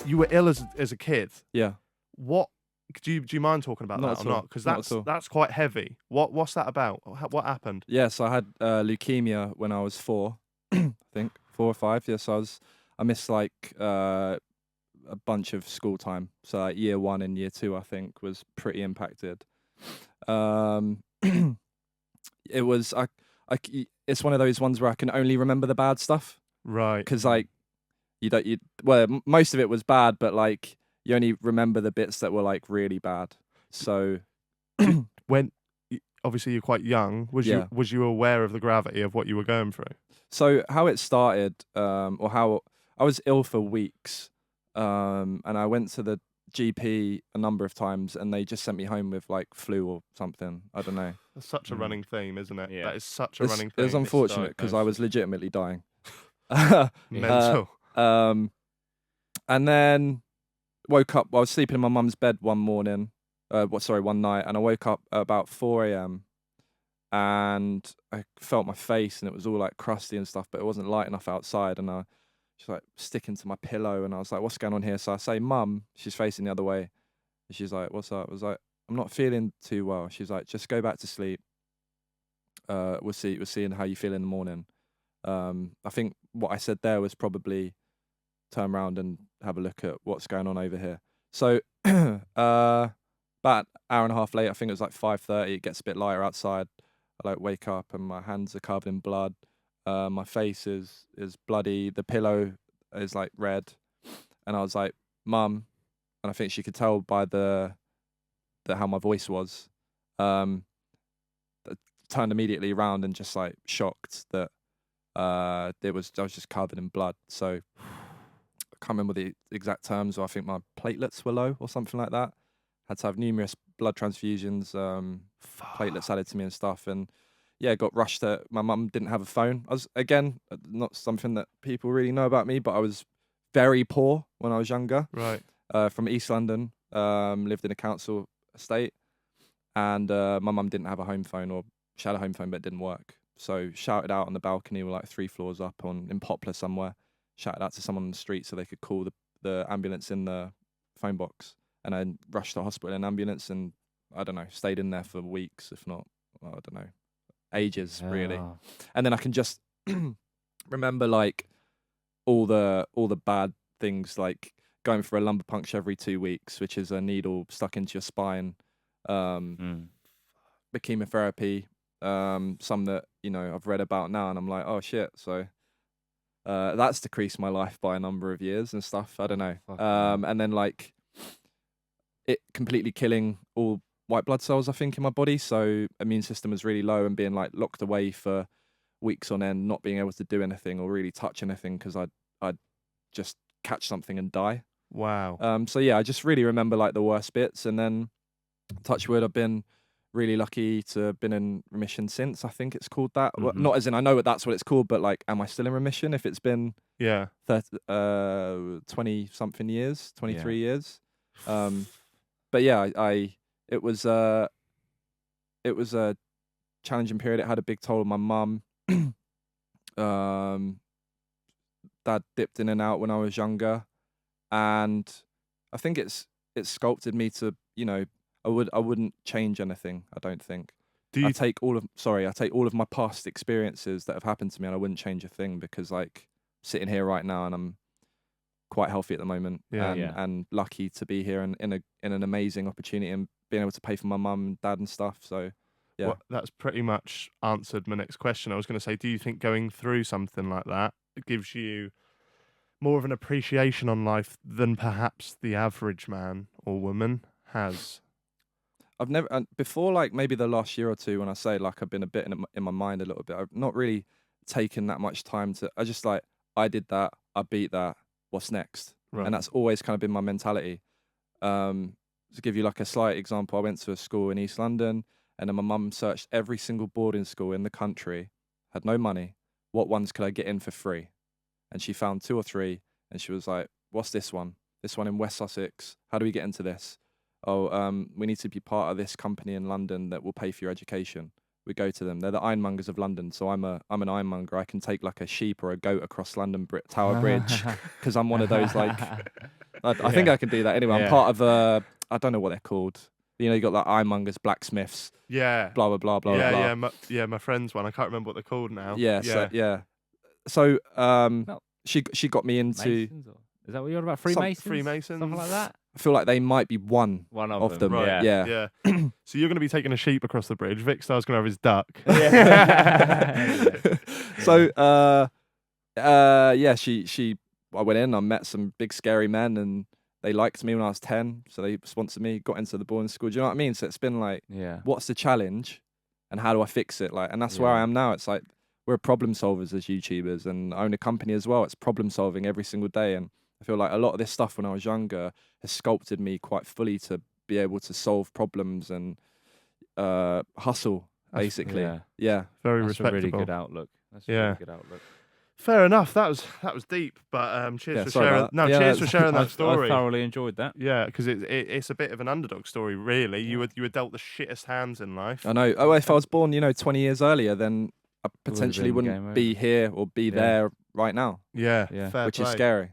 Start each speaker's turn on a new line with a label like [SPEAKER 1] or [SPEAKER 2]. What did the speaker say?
[SPEAKER 1] you were ill as a kid.
[SPEAKER 2] Yeah.
[SPEAKER 1] What do you mind talking about
[SPEAKER 2] Not
[SPEAKER 1] that
[SPEAKER 2] at
[SPEAKER 1] or
[SPEAKER 2] all.
[SPEAKER 1] not? Because
[SPEAKER 2] Not at all.
[SPEAKER 1] that's quite heavy. What's that about? What happened?
[SPEAKER 2] Yeah, so I had leukemia when I was 4, I think 4 or 5. Yeah, so I missed like a bunch of school time. So like year 1 and year 2, I think, was pretty impacted. It was it's one of those ones where I can only remember the bad stuff
[SPEAKER 1] Right.
[SPEAKER 2] because like most of it was bad, but like you only remember the bits that were like really bad. So
[SPEAKER 1] When obviously you're quite young, was
[SPEAKER 2] Yeah.
[SPEAKER 1] you aware of the gravity of what you were going through?
[SPEAKER 2] So how it started, or how I was ill for weeks, and I went to the GP a number of times, and they just sent me home with like flu or something. I don't know.
[SPEAKER 1] That's such a running theme, isn't it?
[SPEAKER 3] Yeah.
[SPEAKER 1] That is such a running
[SPEAKER 2] It was
[SPEAKER 1] theme.
[SPEAKER 2] unfortunate because I was
[SPEAKER 3] Misdiagnosis.
[SPEAKER 2] legitimately dying.
[SPEAKER 1] Mental.
[SPEAKER 2] And then woke up. I was sleeping in my mum's bed one morning. One night, and I woke up at about 4 a.m. and I felt my face, and it was all like crusty and stuff, but it wasn't light enough outside, and I just like sticking to my pillow, and I was like, "What's going on here?" So I say, "Mum," she's facing the other way, and she's like, "What's up?" I was like, "I'm not feeling too well." She's like, "Just go back to sleep. We'll see how you feel in the morning." I think what I said there was probably turn around and have a look at what's going on over here. So about an hour and a half later, I think it was like 5:30, it gets a bit lighter outside. I like wake up and my hands are covered in blood. My face is bloody. The pillow is like red. And I was like, "Mum," and I think she could tell by the how my voice was. Turned immediately around and just like shocked that I was just covered in blood. So I can't remember the exact terms, or I think my platelets were low or something like that. Had to have numerous blood transfusions, platelets added to me and stuff. And yeah, got rushed to. My mum didn't have a phone. I was, again, not something that people really know about me, but I was very poor when I was younger.
[SPEAKER 1] Right.
[SPEAKER 2] From East London, lived in a council estate, and my mum didn't have a home phone, or she had a home phone but it didn't work. So shouted out on the balcony, we're like 3 floors up in Poplar somewhere. Shouted out to someone on the street so they could call the ambulance in the phone box, and then rushed to hospital in an ambulance, and I don't know, stayed in there for weeks, if not, I don't know, ages really.
[SPEAKER 3] Yeah.
[SPEAKER 2] And then I can just remember like all the bad things, like going for a lumbar puncture every 2 weeks, which is a needle stuck into your spine, the chemotherapy, some that I've read about now, and I'm like, oh shit. So that's decreased my life by a number of years and stuff. I don't know. And then like it completely killing all white blood cells, I think, in my body. So immune system was really low, and being like locked away for weeks on end, not being able to do anything or really touch anything because I'd just catch something and die.
[SPEAKER 1] Wow.
[SPEAKER 2] So yeah, I just really remember like the worst bits, and then touch wood, I've been really lucky to have been in remission since. I think it's called that. Well, not as in I know that's what it's called, but like, am I still in remission if it's been
[SPEAKER 1] Yeah.
[SPEAKER 2] 20 something years, 23 years? But yeah, it was a challenging period. It had a big toll on my mum. Dad dipped in and out when I was younger, and I think it's sculpted me to, I wouldn't change anything, I don't think. I take all of my past experiences that have happened to me, and I wouldn't change a thing, because like sitting here right now and I'm quite healthy at the moment, and lucky to be here in an amazing opportunity and being able to pay for my mum and dad and stuff. So yeah.
[SPEAKER 1] Well, that's pretty much answered my next question. I was going to say, do you think going through something like that gives you more of an appreciation on life than perhaps the average man or woman has?
[SPEAKER 2] I've never, before, like maybe the last year or two, when I say like I've been a bit in my mind a little bit, I've not really taken that much time to, I just like, I did that, I beat that, what's next?
[SPEAKER 1] Right.
[SPEAKER 2] And that's always kind of been my mentality. To give you like a slight example, I went to a school in East London, and then my mum searched every single boarding school in the country, had no money. What ones could I get in for free? And she found 2 or 3, and she was like, what's this one? This one in West Sussex. How do we get into this? Oh, we need to be part of this company in London that will pay for your education. We go to them. They're the ironmongers of London. So I'm an ironmonger. I can take like a sheep or a goat across London Tower Bridge, because I'm one of those like I think I can do that anyway. I'm
[SPEAKER 3] Yeah.
[SPEAKER 2] part of I don't know what they're called. You know, you got like ironmongers, blacksmiths,
[SPEAKER 1] Yeah.
[SPEAKER 2] blah blah blah blah
[SPEAKER 1] Yeah,
[SPEAKER 2] blah.
[SPEAKER 1] my friend's one. I can't remember what they're called now.
[SPEAKER 2] Yeah,
[SPEAKER 1] Yeah.
[SPEAKER 2] So
[SPEAKER 3] No.
[SPEAKER 2] she got me into.
[SPEAKER 3] Masons, or is that what you're on about? Freemasons?
[SPEAKER 1] Freemasons.
[SPEAKER 3] Something like that?
[SPEAKER 2] I feel like they might be one
[SPEAKER 3] One
[SPEAKER 2] of them.
[SPEAKER 1] Right.
[SPEAKER 2] Yeah.
[SPEAKER 1] So you're going to be taking a sheep across the bridge. Vic Star's going to have his duck.
[SPEAKER 3] Yeah.
[SPEAKER 2] So I went in, I met some big scary men, and they liked me when I was 10, so they sponsored me, got into the boarding school. Do you know what I mean? So it's been like,
[SPEAKER 3] Yeah.
[SPEAKER 2] what's the challenge and how do I fix it? Like, and that's where I am now. It's like we're problem solvers as YouTubers, and I own a company as well. It's problem solving every single day, and I feel like a lot of this stuff when I was younger has sculpted me quite fully to be able to solve problems and hustle, basically. Yeah.
[SPEAKER 1] Very
[SPEAKER 3] That's
[SPEAKER 1] respectable.
[SPEAKER 3] a really good outlook. That's a
[SPEAKER 1] Yeah.
[SPEAKER 3] really good outlook.
[SPEAKER 1] Fair enough. That was deep, but cheers
[SPEAKER 2] Yeah,
[SPEAKER 1] for
[SPEAKER 2] sorry
[SPEAKER 1] sharing.
[SPEAKER 2] about that.
[SPEAKER 1] No,
[SPEAKER 2] Yeah,
[SPEAKER 1] cheers for sharing that
[SPEAKER 3] I
[SPEAKER 1] story.
[SPEAKER 3] thoroughly enjoyed that.
[SPEAKER 1] Yeah, because it's a bit of an underdog story, really. You were dealt the shittest hands in life.
[SPEAKER 2] I know. Oh, if I was born, 20 years earlier, then I
[SPEAKER 3] would've
[SPEAKER 2] potentially
[SPEAKER 3] been game
[SPEAKER 2] wouldn't be here or be there right now,
[SPEAKER 1] Yeah,
[SPEAKER 3] Yeah.
[SPEAKER 1] fair
[SPEAKER 2] which
[SPEAKER 1] play.
[SPEAKER 2] is scary.